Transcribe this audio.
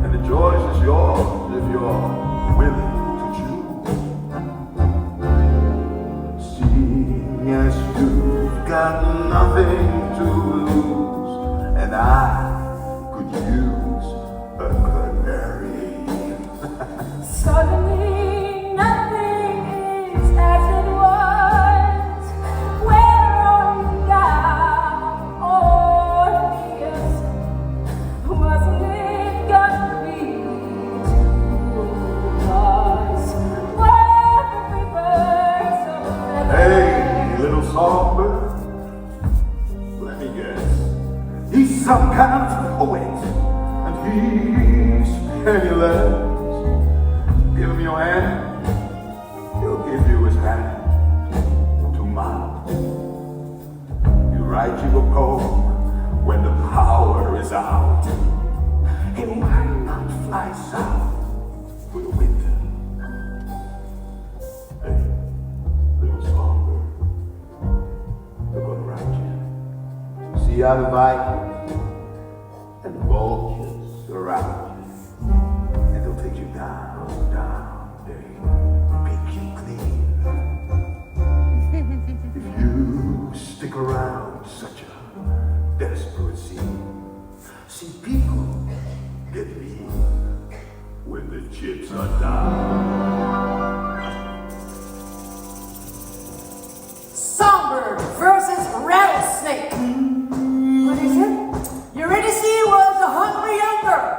And the choice is yours if you're willing to choose. Seeing as you've got nothing to lose, and I could use a canary. Suddenly nothing is as it was. Where are you now, Orpheus? Wasn't it gonna be two of us? Where the birds of feather? Hey, little songbird, let me guess. He's some kind of poet, and he's penniless. Give him your hand, he'll give you his hand. Tomorrow, you write you a poem when the power is out. And why not fly south for the winter? Hey, little songbird, they're gonna write you. See how the Vikings and the vultures surround you, and they'll take you down, they pick you clean. If you stick around such a desperate scene, see people get mean when the chips are down. Songbird versus rattlesnake. What is it? Eurydice was a hungry young girl.